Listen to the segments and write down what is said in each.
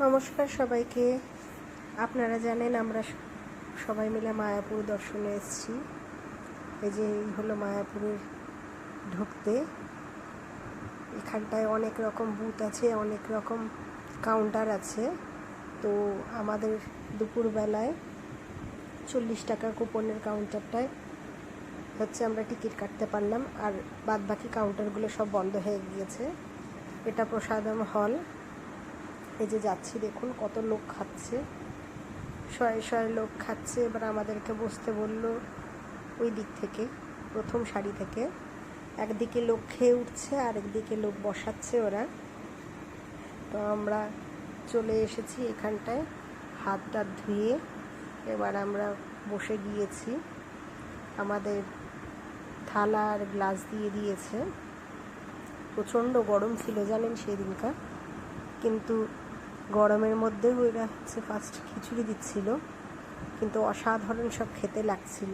নমস্কার সবাইকে। আপনারা জানেন আমরা সবাই মিলে মায়াপুর দর্শনে এসেছি। এই যে এই হলো মায়াপুরের ঢুকতে। এখানটায় অনেক রকম বুথ আছে, অনেক রকম কাউন্টার আছে। তো আমাদের দুপুরবেলায় 40 টাকা কুপনের কাউন্টারটায় হচ্ছে আমরা টিকিট কাটতে পারলাম, আর বাদ বাকি কাউন্টারগুলো সব বন্ধ হয়ে গিয়েছে। এটা প্রসাদম হল। এই যে যাচ্ছি, দেখুন কত লোক খাচ্ছে, শয়ে শয়ে লোক খাচ্ছে। এবার আমাদেরকে বসতে বললো ওই দিক থেকে, প্রথম সারি থেকে। একদিকে লোক খেয়ে উঠছে আর একদিকে লোক বসাচ্ছে ওরা। তো আমরা চলে এসেছি এখানটায়, হাত টাত ধুয়ে এবার আমরা বসে গিয়েছি। আমাদের থালা আর গ্লাস দিয়ে দিয়েছে। প্রচণ্ড গরম ছিল জানেন সেদিনকার, কিন্তু গরমের মধ্যেও এরা হচ্ছে ফার্স্ট খিচুড়ি দিচ্ছিল, কিন্তু অসাধারণ সব খেতে লাগছিল।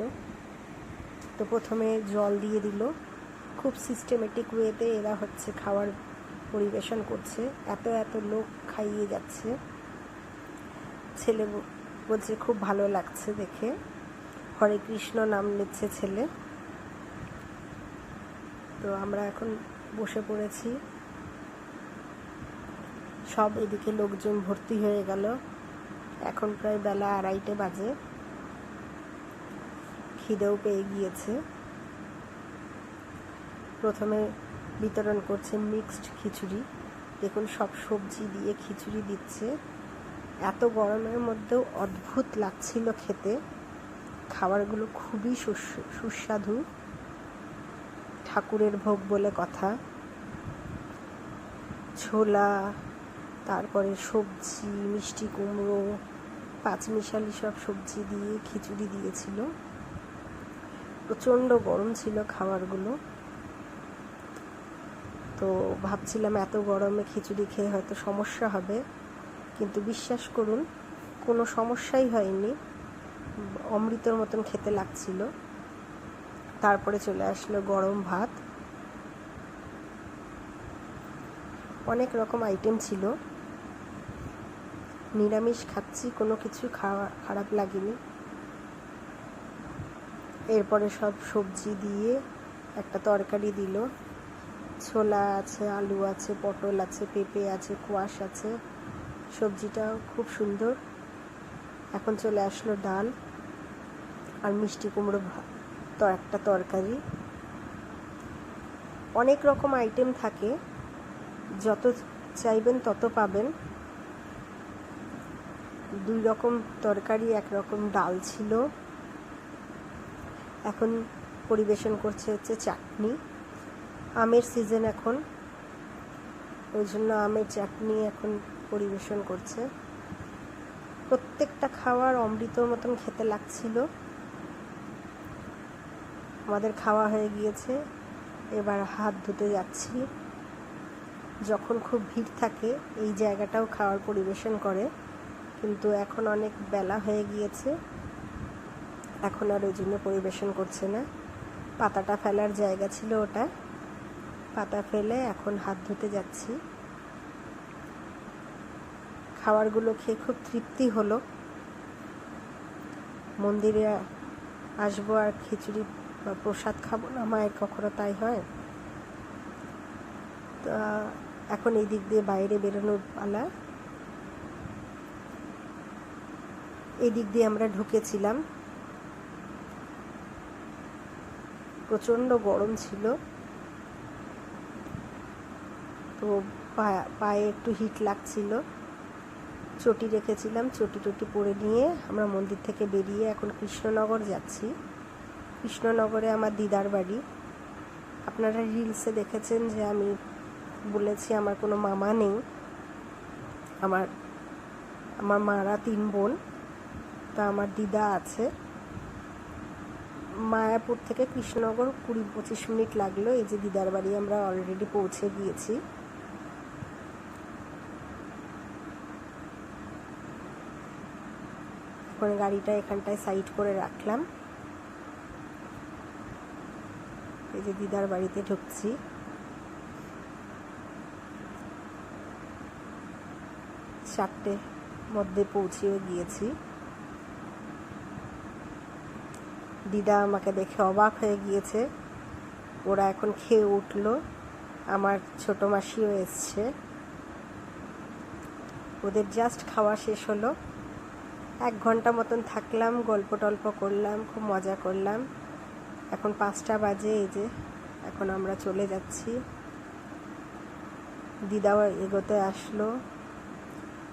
তো প্রথমে জল দিয়ে দিল। খুব সিস্টেমেটিক ওয়েতে এরা হচ্ছে খাবার পরিবেশন করছে। এত এত লোক খাইয়ে যাচ্ছে। ছেলে বলছে খুব ভালো লাগছে দেখে, হরে কৃষ্ণ নাম নিচ্ছে ছেলে। তো আমরা এখন বসে পড়েছি। সব এদিকে লোকজন ভর্তি হয়ে গেল। এখন প্রায় বেলা 2:30 বাজে। খিদেও পেয়ে গিয়েছে। প্রথমে বিতরণ করছে মিক্সড খিচুড়ি। দেখুন সব সবজি দিয়ে খিচুড়ি দিচ্ছে। এত গরমের মধ্যেও অদ্ভুত লাগছিল খেতে। খাবারগুলো খুবই সুস্বাদু। ঠাকুরের ভোগ বলে কথা। ছোলা, তারপরে সবজি, মিষ্টি কুমড়ো, পাঁচমিশালি সব সবজি দিয়ে খিচুড়ি দিয়েছিল। প্রচণ্ড গরম ছিল খাবারগুলো। তো ভাবছিলাম এত গরমে খিচুড়ি খেয়ে হয়তো সমস্যা হবে, কিন্তু বিশ্বাস করুন কোনো সমস্যাই হয়নি। অমৃতর মতন খেতে লাগছিল। তারপরে চলে আসলো গরম ভাত। অনেক রকম আইটেম ছিল। নিরামিষ খাচ্ছি, কোনো কিছু খারাপ লাগেনি। এরপরে সব সবজি দিয়ে একটা তরকারি দিল। ছোলা আছে, আলু আছে, পটল আছে, পেঁপে আছে, কোয়াশ আছে। সবজিটাও খুব সুন্দর। এখন চলে আসলো ডাল আর মিষ্টি কুমড়ো তো একটা তরকারি। অনেক রকম আইটেম থাকে, যত চাইবেন তত পাবেন। 2 রকম তরকারি, 1 রকম ডাল ছিল। এখন পরিবেশন করছে হচ্ছে চাটনি। আমের সিজন এখন, ওই জন্য আমের চাটনি এখন পরিবেশন করছে। প্রত্যেকটা খাবার অমৃতর মতন খেতে লাগছিল। আমাদের খাওয়া হয়ে গিয়েছে, এবার হাত ধুতে যাচ্ছি। যখন খুব ভিড় থাকে এই জায়গাটাও খাওয়ার পরিবেশন করে, কিন্তু এখন অনেক বেলা হয়ে গিয়েছে, এখন আর ওই জন্য পরিবেশন করছে না। পাতাটা ফেলার জায়গা ছিল ওটা, পাতা ফেলে এখন হাত ধুতে যাচ্ছি। খাবারগুলো খেয়ে খুব তৃপ্তি হলো। মন্দিরে আসবো আর খিচুড়ি বা প্রসাদ খাবো না, মায়ের কখনো তাই হয়। তা এখন এই দিক দিয়ে বাইরে বেরোনোর পালা। এই দিক দিয়ে আমরা ঢুকেছিলাম। প্রচণ্ড গরম ছিল, তো পায়ে একটু হিট লাগছিল। চটি রেখেছিলাম, চটি টটি পরে নিয়ে আমরা মন্দির থেকে বেরিয়ে এখন কৃষ্ণনগর যাচ্ছি। কৃষ্ণনগরে আমার দিদার বাড়ি। আপনারা রিলসে দেখেছেন যে আমি বলেছি আমার কোনো মামা নেই। আমার মারা 3 বোন। তা আমার দিদা আছে। মায়াপুর থেকে কৃষ্ণনগর 20-25 মিনিট লাগলো। এই যে দিদার বাড়ি আমরা অলরেডি পৌঁছে গিয়েছি। এখন গাড়িটা এখানটায় সাইড করে রাখলাম। এই যে দিদার বাড়িতে ঢুকছি। 4টে মধ্যে পৌঁছেও গিয়েছি। দিদা আমাকে দেখে অবাক হয়ে গিয়েছে। ওরা এখন খেয়ে উঠলো। আমার ছোট মাসিও এসছে। ওদের জাস্ট খাওয়া শেষ হলো। 1 ঘন্টা মতন থাকলাম, গল্প টল্প করলাম, খুব মজা করলাম। এখন 5টা বাজে। এই যে এখন আমরা চলে যাচ্ছি। দিদাও এগোতে আসলো।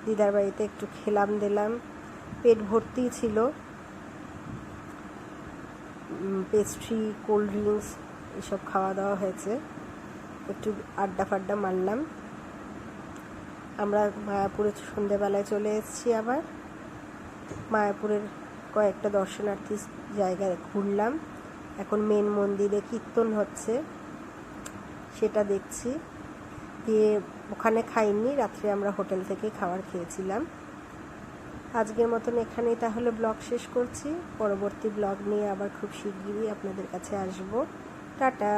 দিদার বাড়িতে একটু খেলাম দিলাম, পেট ভর্তি ছিল। পেস্ট্রি, কোল্ড ড্রিঙ্কস এসব খাওয়া দাওয়া হয়েছে। একটু আড্ডা ফাড্ডা মারলাম। আমরা মায়াপুরে সন্ধেবেলায় চলে এসেছি। আবার মায়াপুরের কয়েকটা দর্শনার্থী জায়গায় ঘুরলাম। এখন মেন মন্দিরে কীর্তন হচ্ছে, সেটা দেখছি। দিয়ে ওখানে খাইনি, রাত্রে আমরা হোটেল থেকে খাবার খেয়েছিলাম। আজকের মতন এখানেই তাহলে ব্লগ শেষ করছি। পরবর্তী ব্লগ নিয়ে আবার খুব শিগগিরই আপনাদের কাছে আসবো। টাটা।